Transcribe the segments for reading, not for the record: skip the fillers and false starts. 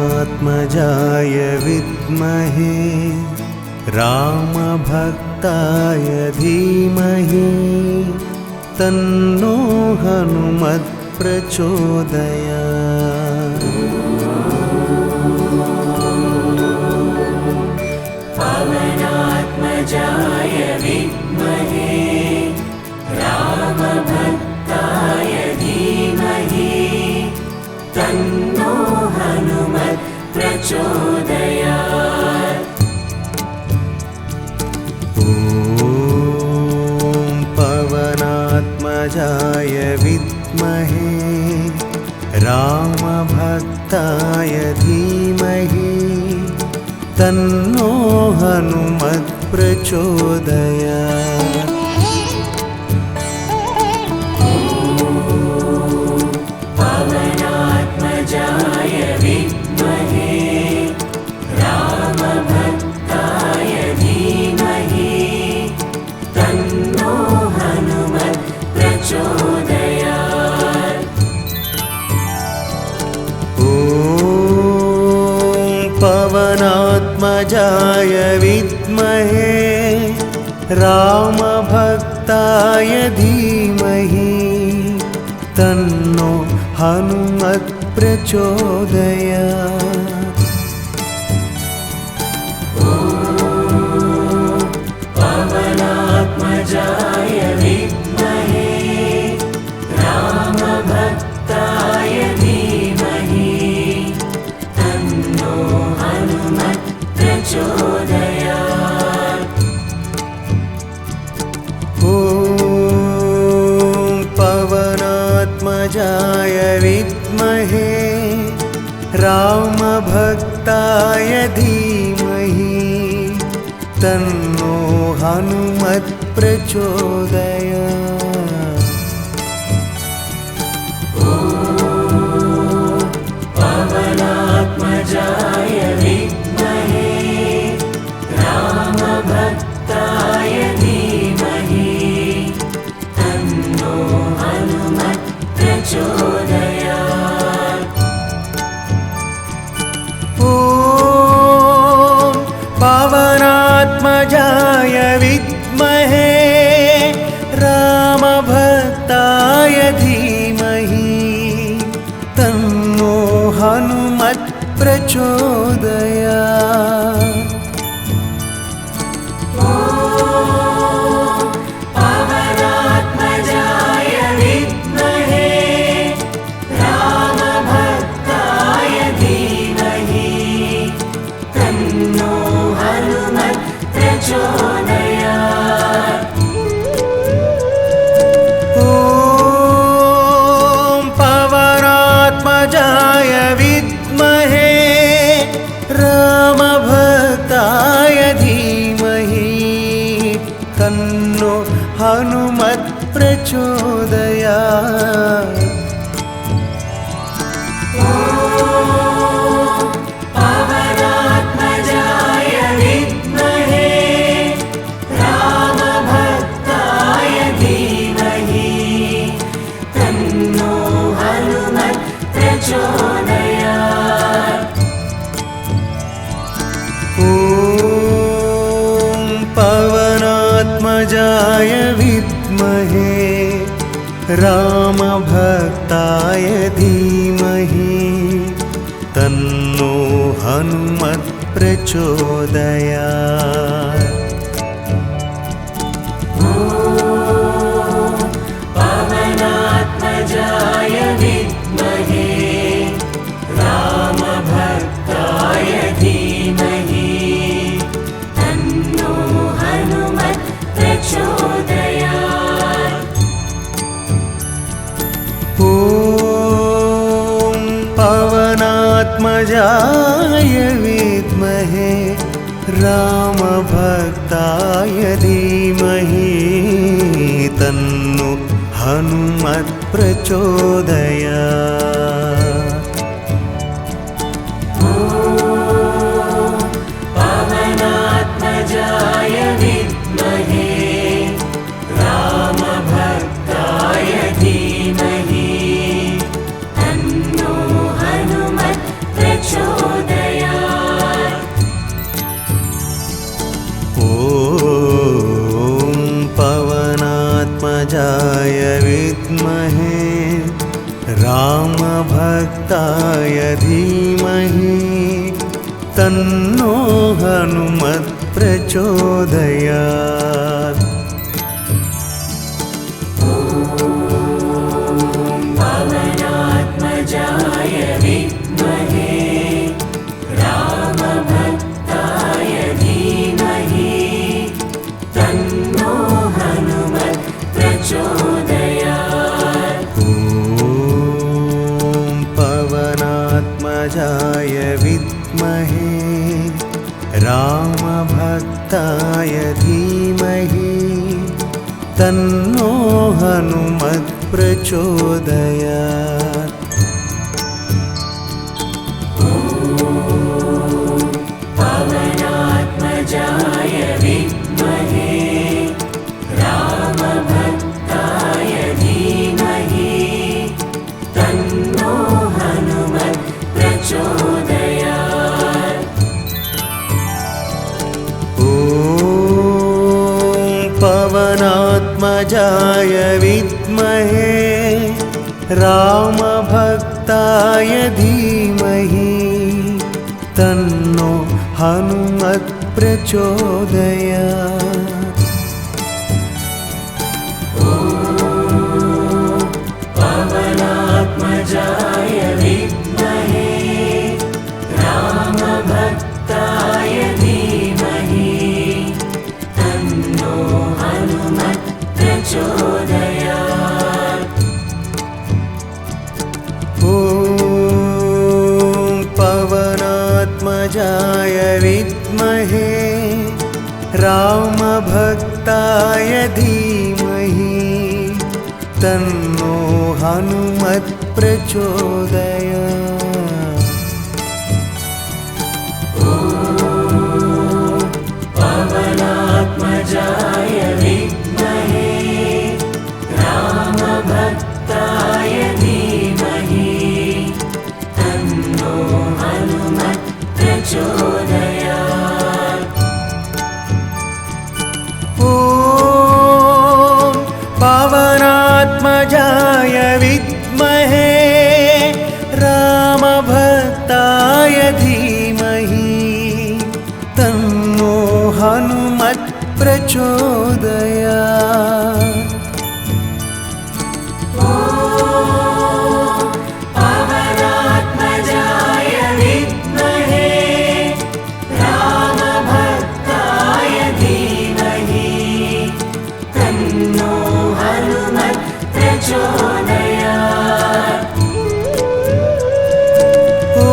पवनात्मजाय विद्महे रामभक्ताय धीमहि तन्नो हनुमत् प्रचोदयात्। पवनात्मजाय विद्महे रामभक्ताय धीमहि तन्नो हनुमत् प्रचोदयात्। ॐ पवनात्मजाय विद्महे रामभक्ताय धीमहि तन्नो हनुमत् प्रचोदयात्। पवनात्मजाय विद्महे रामभक्ताय धीमहि तन्नो हनुमत् प्रचोदयात्। ॐ पवनात्मजाय विद्महे रामभक्ताय धीमहि तन्नो हनुमत् प्रचोदयात्। पवनात्मजाय विद्महे रामभक्ताय धीमहि तन्नो हनुमत् प्रचोदयात्। ॐ पवनात्मजाय विद्महे रामभक्ताय धीमहि तन्नो हनुमत् प्रचोदयात्। पवनात्मजाय विद्महे रामभक्ताय धीमहि तन्नो हनुमत् प्रचोदयात्। ॐ पवनात्मजाय विद्महे रामभक्ताय धीमहि तन्नो हनुमत् प्रचोदयात्। पवनात्मजाय विद्महे रामभक्ताय धीमहि तन्नो हनुमत् प्रचोदयात्। ॐ पवनात्मजाय विद्महे रामभक्ताय धीमहि तन्नो हनुमत् प्रचोदयात्। पवनात्मजाय विद्महे रामभक्ताय धीमहि तन्नो हनुमत् प्रचोदयात्। ॐ पवनात्मजाय विद्महे रामभक्ताय धीमहि तन्नो हनुमत् प्रचोदयात्। पवनात्मजाय विद्महे रामभक्ताय धीमहि तन्नो हनुमत् प्रचोदयात्। ॐ पवनात्मजाय विद्महे रामभक्ताय धीमहि तन्नो हनुमत् प्रचोदयात्। पवनात्मजाय विद्महे रामभक्ताय विद्महे रामभक्ताय धीमहि तन्नो हनुमत् प्रचोदयात्। पवनात्मजाय विद्महे रामभक्ताय धीमहि तन्नो हनुमत् प्रचोदयात्। ॐ पवनात्मजाय विद्महे रामभक्ताय धीमहि तन्नो हनुमत् प्रचोदयात्। पवनात्मजाय विद्महे रामभक्ताय धीमहि तन्नो हनुमत् प्रचोदयात्। ॐ पवनात्मजाय विद्महे रामभक्ताय धीमहि तन्नो हनुमत् प्रचोदयात्। पवनात्मजाय विद्महे रामभक्ताय धीमहि तन्नो हनुमत् प्रचोदयात्। ॐ पवनात्मजाय विद्महे रामभक्ताय धीमहि तन्नो हनुमत् प्रचोदयात्। पवनात्मजाय विद्महे रामभक्ताय धीमहि तन्नो हनुमत् प्रचोदयात्। ॐ पवनात्मजाय विद्महे रामभक्ताय धीमहि तन्नो हनुमत् प्रचोदयात्। पवनात्मजाय विद्महे रामभक्ताय धीमहि तन्नो हनुमत् प्रचोदयात्। ॐ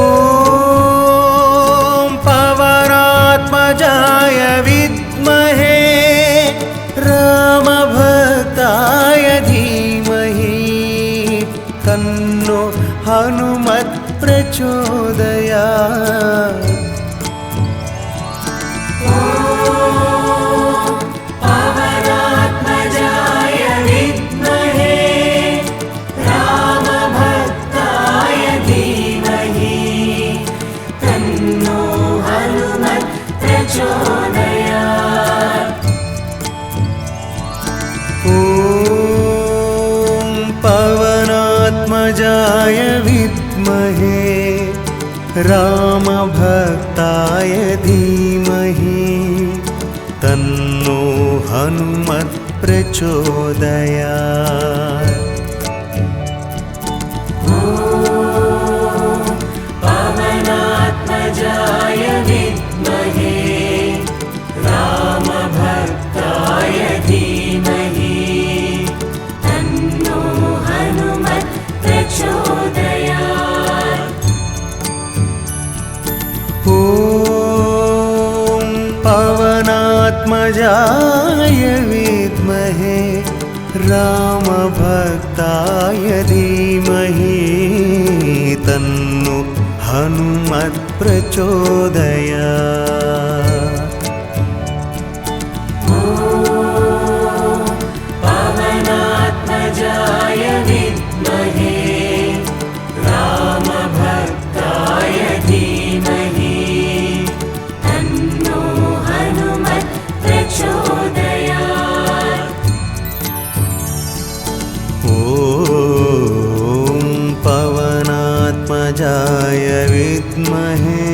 पवनात्मजाय विद्महे रामभक्ताय धीमहि तन्नो हनुमत् प्रचोदयात्। पवनात्मजाय विद्महे रामभक्ताय धीमहि तन्नो हनुमत् प्रचोदयात्। ॐ पवनात्मजाय विद्महे रामभक्ताय धीमहि तन्नो हनुमत् प्रचोदयात्। पवनात्मजाय विद्महे रामभक्ताय धीमहि तन्नो हनुमत् प्रचोदयात्। ॐ पवनात्मजाय विद्महे रामभक्ताय धीमहि तन्नो हनुमत् प्रचोदयात्। पवनात्मजाय विद्महे रामभक्ताय धीमहि तन्नो हनुमत् प्रचोदयात्। विद्महे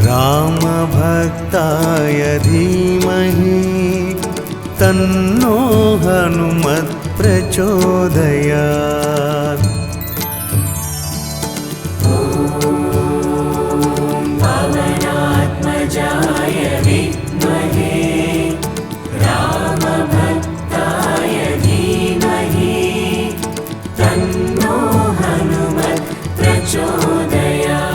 रामभक्ताय धीमहि तन्नो हनुमत् प्रचोदयात्। पवनात्मजाय विद्महे रामभक्ताय धीमहि तन्नो हनुमत् प्रचोदयात्।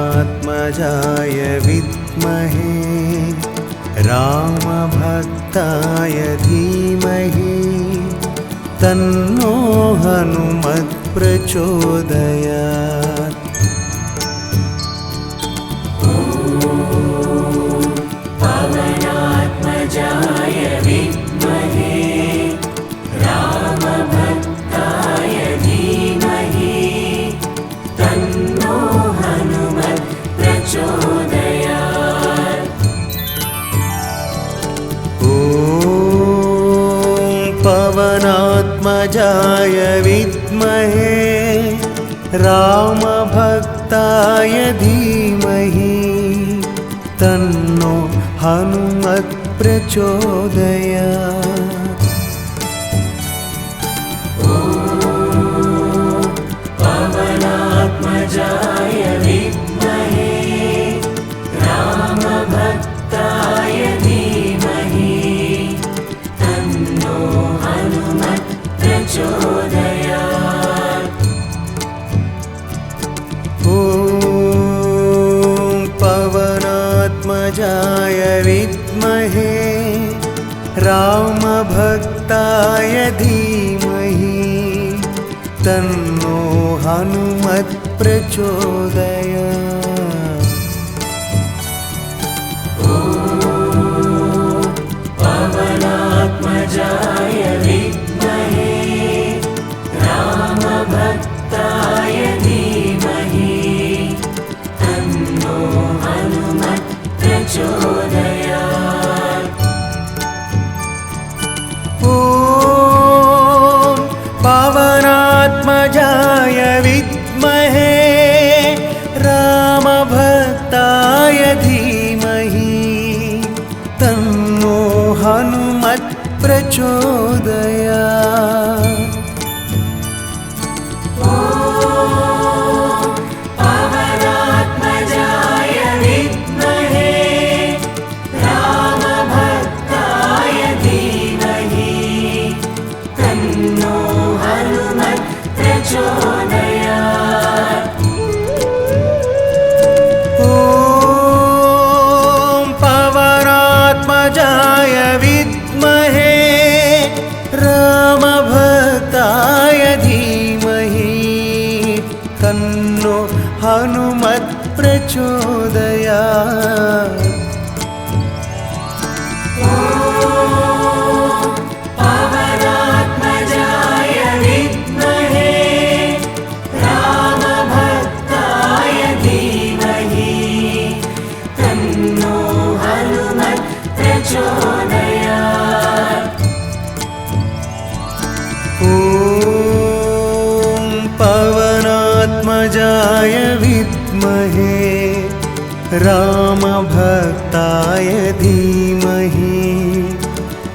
पवनात्मजाय विद्महे रामभक्ताय धीमहि तन्नो हनुमत् प्रचोदयात्। पवनात्मजाय विद्महे रामभक्ताय धीमहि तन्नो हनुमत् प्रचोदयात्। पवनात्मजाय विद्महे रामभक्ताय धीमहि तन्नो हनुमत् प्रचोदयात्। पवनात्मजाय विद्महे रामभक्ताय धीमहि तन्नो हनुमत् प्रचोदयात्। पवनात्मजाय विद्महे रामभक्ताय धीमहि तन्नो हनुमत् प्रचोदयात्। पवनात्मजाय विद्महे रामभक्ताय धीमहि तन्नो हनुमत् प्रचोदयात्। पवनात्मजाय विद्महे रामभक्ताय धीमहि तन्नो हनुमत् प्रचोदयात्। पवनात्मजाय विद्महे रामभक्ताय धीमहि तन्नो हनुमत् प्रचोदयात्। पवनात्मजाय विद्महे रामभक्ताय धीमहि तन्नो हनुमत् प्रचोदयात्। पवनात्मजाय विद्महे रामभक्ताय धीमहि तन्नो हनुमत् प्रचोदयात्। पवनात्मजाय विद्महे रामभक्ताय धीमहि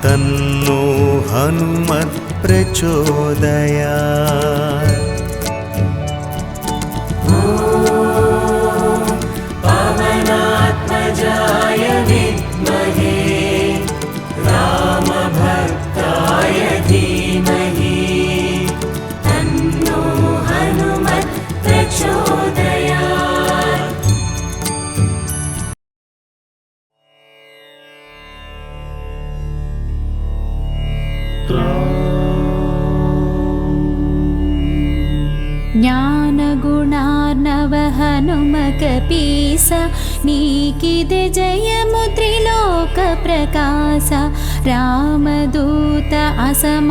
तन्नो हनुमत् प्रचोदयात्। पवनात्मजाय विद्महे रामभक्ताय धीमहि तन्नो हनुमत् प्रचोदयात्। ज्ञानगुणार्णव हनुमकपीसा नीकिदे जयमुद्रिलोक प्रकाश रामदूत असमानबलालय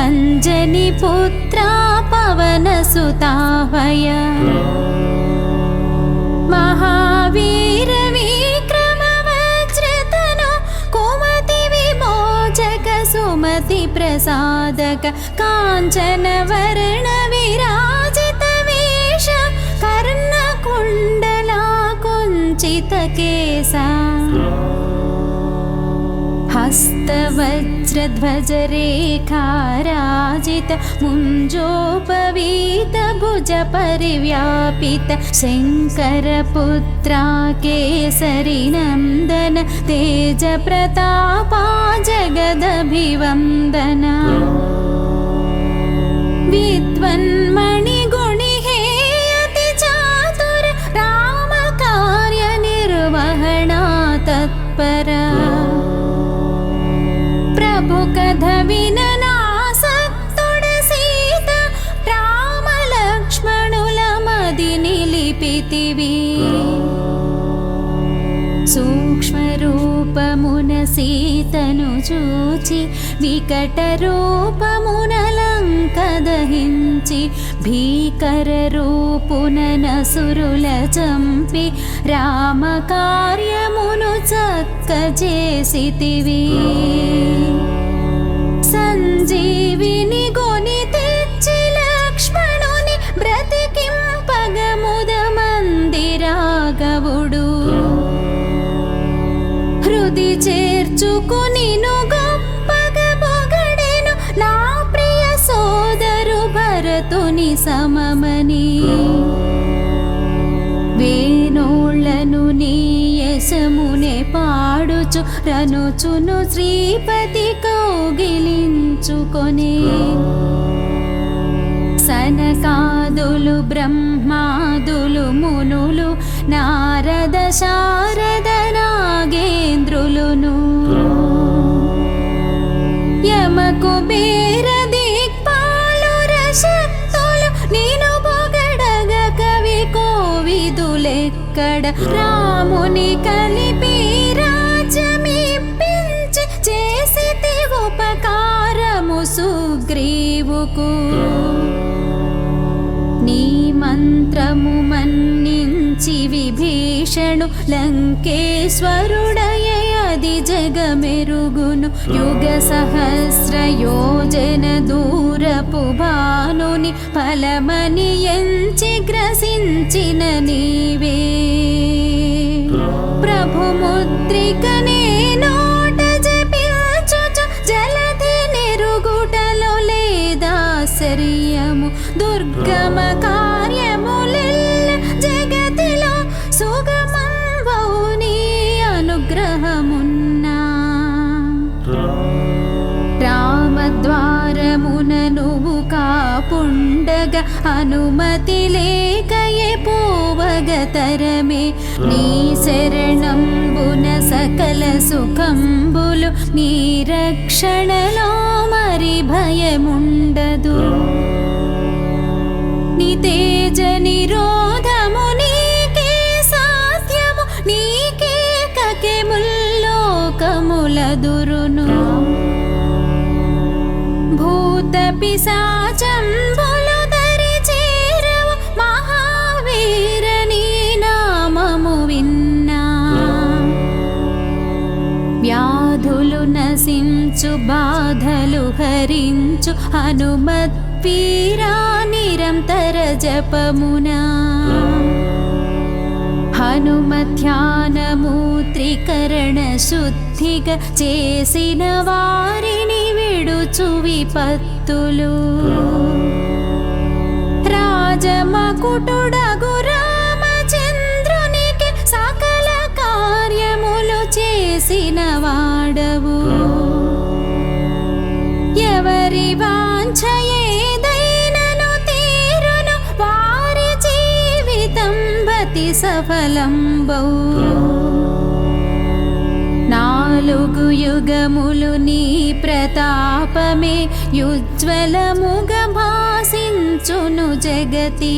अञ्जनिपुत्रा पवनसुताभय महावीर विक्रम वज्रतनु कुमति विमोचक सुमति प्रसादक काञ्चन वर्ण विराजित वेश कर्णकुण्डला कुञ्चित केसा हस्तवज्रध्वजरेखाराजित मुञ्जोपवीत भुज परिव्यापित शङ्करपुत्रा केसरी नन्दन तेज प्रतापा जगदभिवन्दना विद्वन्मणिगुणि हेयति चातुर रामकार्य निर्वहणा तत्परा प्रभुकथ विननासक्तुड सीत राम लक्ष्मणुल मदि निलिपितिवि सूक्ष्मरूपमुन सीतनु చూచి వికట రూపమున లంక దహించి భీకర రూపున నసురుల చంపి రామ కార్యమును చక్కజేసితివి సంజీవిని గొని తెచ్చి లక్ష్మణుని బ్రతికింపగ ముదమంది రాఘవుడు హృది చేర్చుకునిను గొప్పగ పొగడెను నా ప్రియ సోదరు భరతుని సమమని వేణోళ్లను నీ యశమునే పాడుచు రనుచును శ్రీపతి కౌగిలించుకొనే సనకాదులు బ్రహ్మాదులు మునులు నారద శారద నాగేంద్రులును యమ కుబేర దిక్పాలుర శక్తులు నేను పొగడగ కవి కోవిదులెక్కడ రాముని కలిపి రాజ్యమిప్పించి చేసితి ఉపకారము సుగ్రీవుకు నీ మంత్రము మన్నించి విభీషణు లంకేశ్వరుడయ అది జగమెరుగును యుగ సహస్ర యోజన దూరపు భానుని ఫలమని ఎంచి గ్రసించిన నీవే ప్రభు ముద్రికనే నోట జపించుచు జలధి నిరుగుటలో లేదాశ్చర్యము దుర్గమ కార్యములెల్ల జగతిలో సుగమంబౌ నీ అనుగ్రహమున్నా రామద్వారమున నువ్వు కాపుండగ అనుమతి లేకయే పోవగతరమే నీ శరణంబున సకల సుఖంబులు నీ రక్షణలో మరి భయముండదు నీ తేజ నిరోధము నీకే సాధ్యము నీకే కకెముల్లోకములదురును భూత పిశాచంబులు దరి చేరవు మహావీర నీ నామము విన్నా వ్యాధులు నశించు బాధలు హరించు హనుమత్ వీరా నిరంతర జపమునా హనుమధ్యానము త్రికరణ శుద్ధిగా చేసిన వారిని విడుచు విపత్తులు రాజమకుటుడగు రామచంద్రునికి సకల కార్యములు చేసిన వాడవు ఎవరి వాంఛ ఏదైనను తీరును వారి జీవితం బతి సఫలంబౌ నాలుగు యుగములు నీ ప్రతాపమే యుజ్వలముగ భాసించును జగతి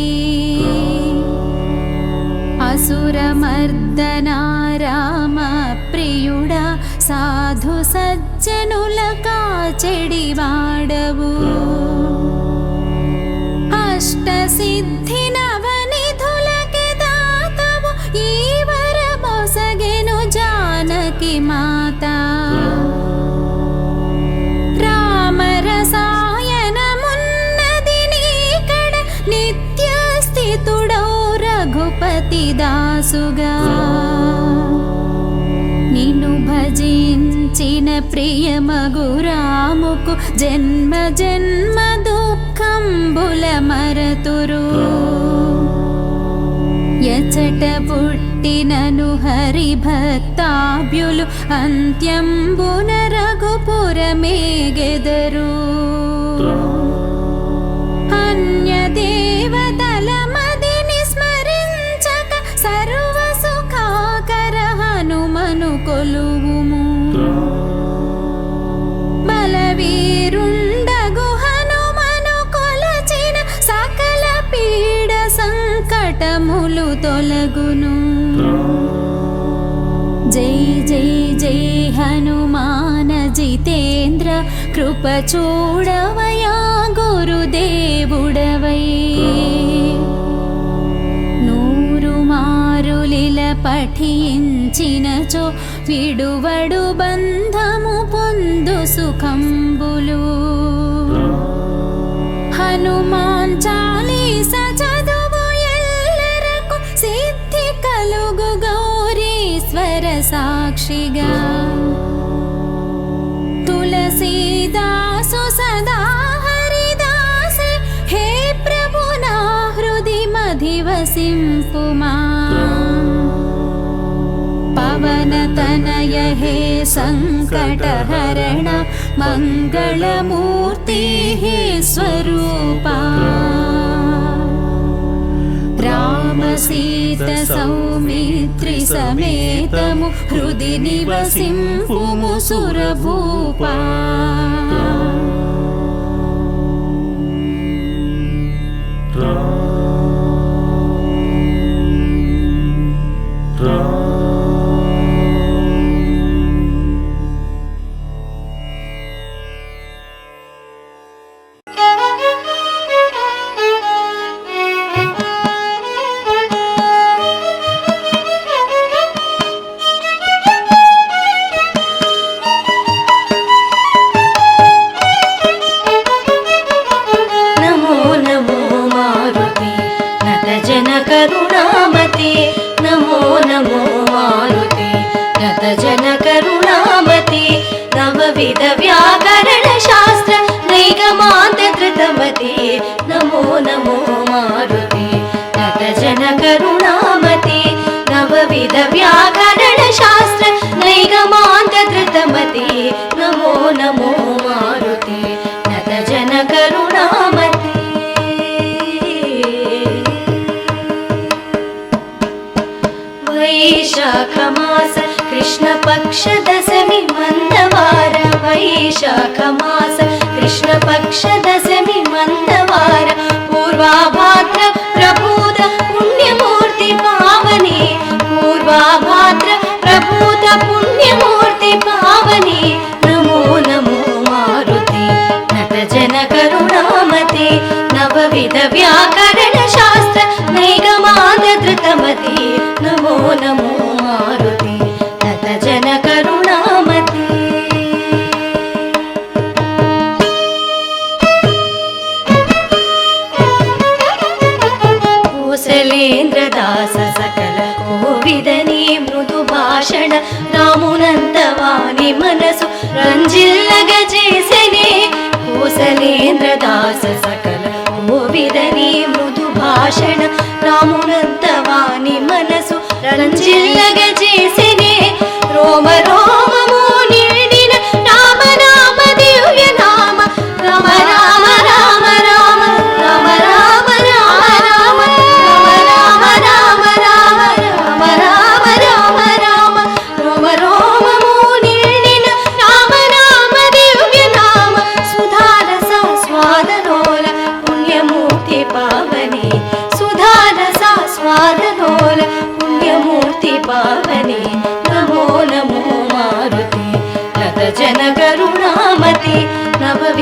అసురమర్దనా రామ ప్రియుడా సాధు సజ్జనుల కాచెడివాడవు అష్ట సిద్ధి నవనిధులకి దాతవు ఈ వరమొసగెను జానకి మాత రామరసాయనమున్నది నీకడ నిత్య స్థితుడౌ రఘుపతి దాసుగా నిన్ను భజించిన ప్రియమగు రాముకు జన్మ జన్మ దుఃఖంబుల మరతురు ఎచట పుట్టినను హరిభక్తాభ్యులు అంత్యంబున రఘుపురమేగెదరు అన్య దేవతల మదిని స్మరించక సర్వ సుఖాకర హనుమను కొలువుము బలవీరుండగు హనుమను కొలచిన సకల పీడ సంకటములు తొలగును జై జై జై హనుమాన జితేంద్ర కృప చూడవయా గురుదేవుడవై నూరు మారులిల పఠించినచో విడువడు బంధము పొందు సుఖంబులు హనుమాన్ చాలీస చదువు ఎల్లరకు సిద్ధి కలుగు గౌరీశ్వర సాక్షిగా తులసీదాసు సదా హరిదాసే హే ప్రభు నా హృది మధివసింపుమా పవన తనయ హే సంకటహరణ మంగళమూర్తి హే స్వరూపా రామ సీత సౌమిత్రి సమేతము హృది నివసింపుము సురభూపా नमो नमो मारुति नटजन करुणामति नवविध व्याकरण शास्त्र नैगमान्त धृतमति नमो नमो मारुति नटजन करुणामति वैशाख मास कृष्ण पक्ष दशमी मंदवार वैशाख मास कृष्ण पक्ष दशमी मंदवार पूर्वाभाद्र प्रभूत पुण्यमूर्ति पावनी पूर्वाभाद्र प्रभूत पुण्यमूर्ति पावनी नमो नमो मारुति नटजन करुणामति नवविध व्याकरण शास्त्र नैगमान्त धृतमति नमो नमो मारुति नटजन करुणामति कौसलेन्द्रदास सकल कोविदनी मृदु भाषण रामुनंतवानी मनसु ರಂಜಿಲ್ಲಗಜೇಸನೆ कौसलेन्द्रदास सकल कोविदनी मृदु भाषण रामुनंतवानी मनसु ರಂಜಿಲ್ಲಗಜೇಸನೆ रोम रोममु निडिन राम नाम दिव्य नाम राम राम राम राम राम राम राम राम राम राम राम राम राम राम राम रोम रोममु निडिन राम नाम दिव्य नाम सुधारस स्वादनोल पुण्यमूर्ति पावनी सुधारस स्वादनोल पुण्यमूर्ति पावनी नमो नमो मारुति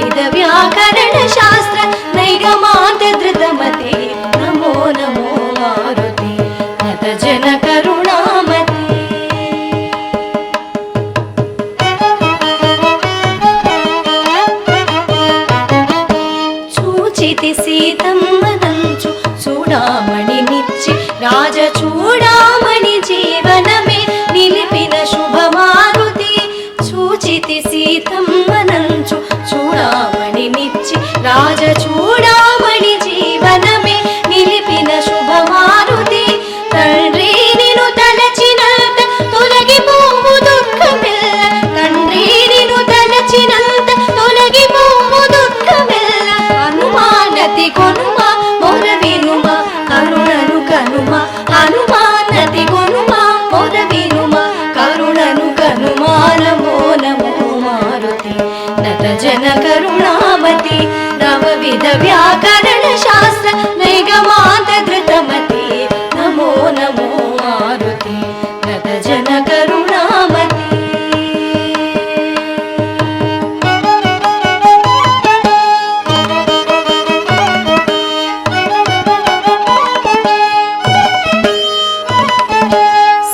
नवविध व्याकरण शास्त्र नैगमान्त धृतमते नमो नमो मारुते नत जन करुणामते చూచితి సీతమ్మనంచు చూడామణి నిచ్చి రాజ చూడామణి జీవనమే నిలిపిన శుభమారుతి చూచితి సీతమ్మనంచు చూడామణి నిచ్చి రాజ చూడామణి జీవనమే నిలిపిన శుభమారుతి తండ్రి నిను తలచినంత తొలగిపోవు దుఃఖమెల్ల తండ్రి నిను తలచినంత తొలగిపోవు దుఃఖమెల్ల హనుమానతి కొనుమా మొర వినుమా కరుణను కనుమా హనుమానతి కొనుమా మొర వినుమా కరుణను కనుమా నమో నమో మారుతి నత జన కరుణామతి నవవిధ వ్యాకరణ శాస్త్ర నైగమాంత ధృతమతి నమో నమో మారుతి నత జన కరుణామతి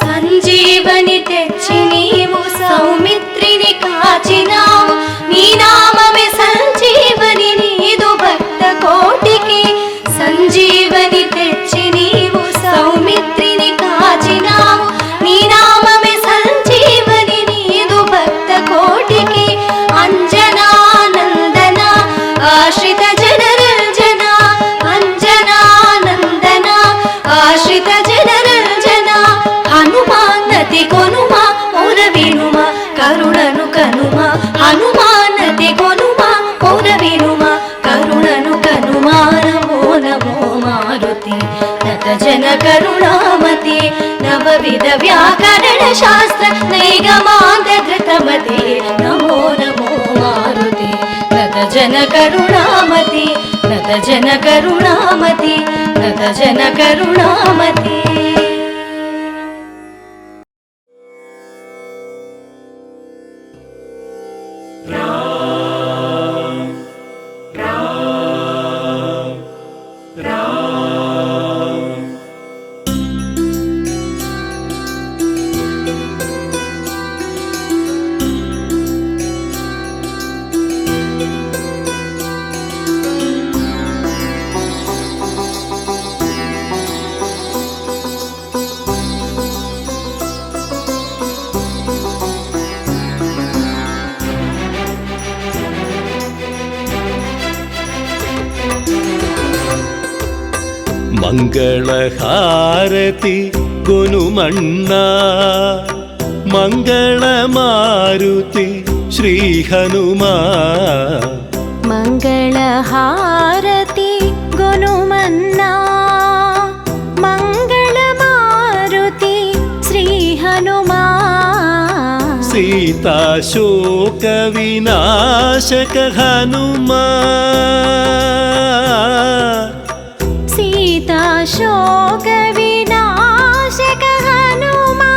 సంజీవని తెచ్చి నీవు సౌమిత్రిని కాచినావు నీ నామమే సంజీవని నీదు భక్త కోటికి సంజీవని తెచ్చి నీవు సౌమిత్రిని కాచినావు నీ నామమే సంజీవని నీదు భక్త కోటికి అంజనానందన ఆశ్రిత జనరంజన అంజనానందన ఆశ్రిత జనరంజన హనుమానతి కొనుమా మొర వినుమా కరుణను కనుమా హనుమానతి కొనుమా మొర వినుమా కరుణను కనుమా నమో నమో మారుతి నత జన కరుణామతి నవవిధ వ్యాకరణ శాస్త్ర నైగమాంత ధృతమతి నమో నమో మారుతి నత జన కరుణామతి నత జన కరుణామతి నత జన కరుణామతి మంగళహారతి గొనుమన్నా మంగళమారుతి శ్రీ హనుమా మంగళహారతి గొనుమన్నా మంగళమారుతి శ్రీ హనుమా సీతాశోక వినాశక హనుమా శోక వినాశక హనుమా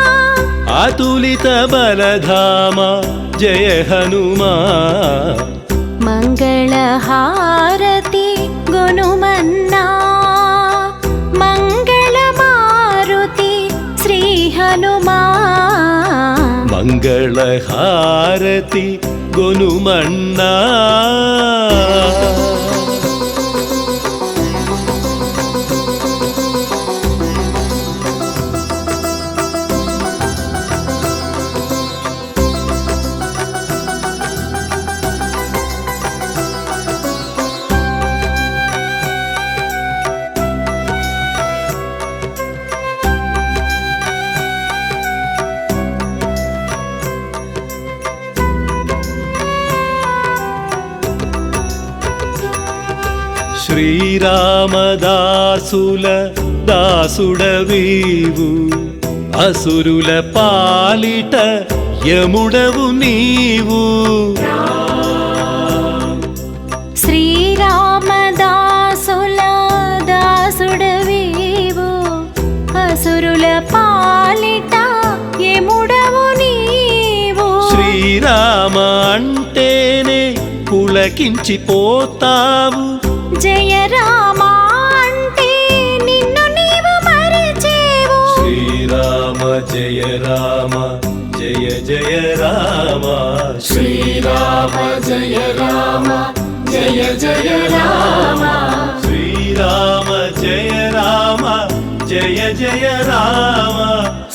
అతులిత బలధామ జయ హనుమా మంగళహారతి గొనుమన్నా మంగళమారుతి శ్రీ హనుమా మంగళహారతి గొనుమన్నా శ్రీరామదాసుల దాసుడవీవు అసురుల పాలిట యముడవు నీవు శ్రీరామదాసుల దాసుడవీవు అసురుల పాలిట యముడవు నీవు శ్రీరామ అంటేనే కుల పులకించిపోతావు. జయ రామ అంటే నిన్ను నీవు మరిచేవు. శ్రీరామ జయ రామ జయ జయ రామ. శ్రీరామ జయ రామ జయ జయ రామ. శ్రీరామ జయ రామ జయ జయ రామ.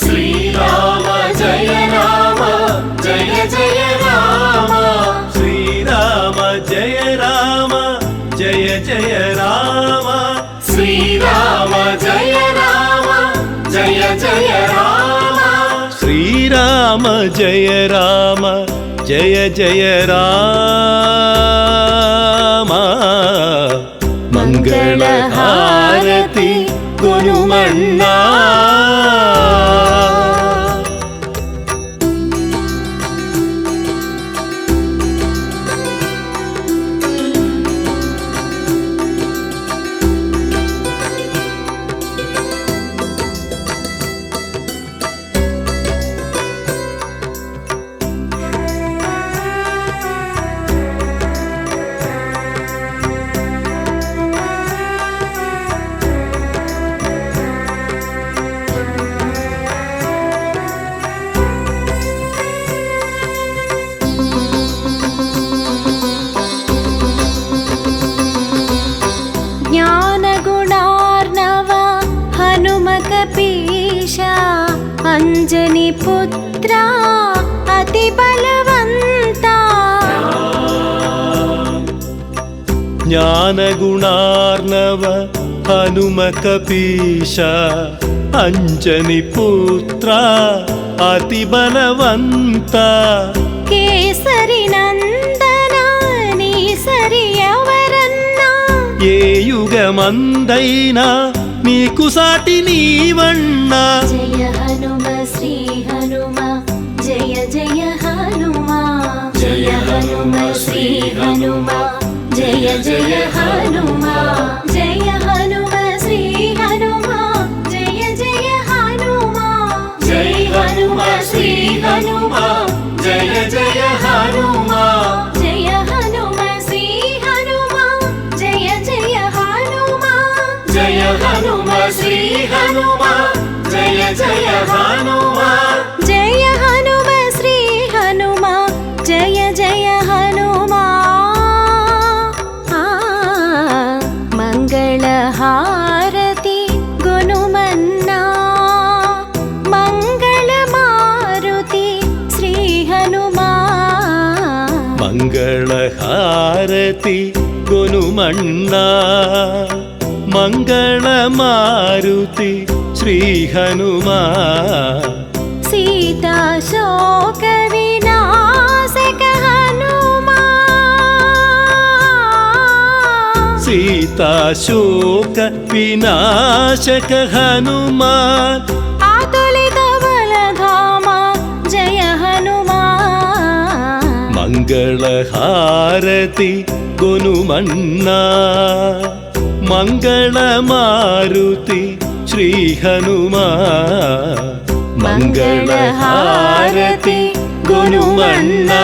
శ్రీరామ జయ రామ జయ జయ రామ. శ్రీరామ జయ రామ జయ జయ రామ. శ్రీరామ జయ రామ జయ జయ రామ. శ్రీరామ జయ రామ జయ జయ రామ. మంగళహారతి గురుమన్నా. ಜ್ಞಾನಗುಣಾರ್ಣವ ಹನುಮಕಪೀಶ ಅಂಜನಿ ಪುತ್ರ ಅತಿ ಬಲವಂತ. ಜ್ಞಾನಗುಣಾರ್ಣವ ಹನುಮಕಪೀಶ ಅಂಜನಿ ಪುತ್ರ ಅತಿ ಬಲವಂತ. ಕೇಸರಿ ನಂದನ ನೀ ಸರಿಯವರನ್ನ. ఏ యుగమందైనా నీకు సాటి నీవన్న. జయ హనుమ శ్రీ హనుమ జయ జయ హనుమ. జయ హనుమ శ్రీ హనుమ జయ జయ హనుమ. జయ హనుమ శ్రీ హనుమ జయ జయ హనుమ. జయ హనుమ శ్రీ హనుమ జయ జయ హనుమ. జయ హనుమ శ్రీ హనుమ జయ జయ హనుమ. జయ హనుమ శ్రీ హనుమ జయ జయ హనుమ. జయ హనుమ శ్రీ హనుమ జయ జయ హనుమ. మంగళహారతి గుణమన్నా. మంగళ మారుతి శ్రీ హనుమా. మంగళహారతి గొనుమన్నా. మంగళ మారుతి శ్రీ హనుమా. సీతా శోక వినాశక హనుమా. సీతా శోక వినాశక హనుమాన్. అతులిత బలధామ జయ హనుమా. మంగళహారతి గొనుమన్నా. మంగళ మారుతి శ్రీ హనుమా. మంగళహారతి గొనుమన్నా.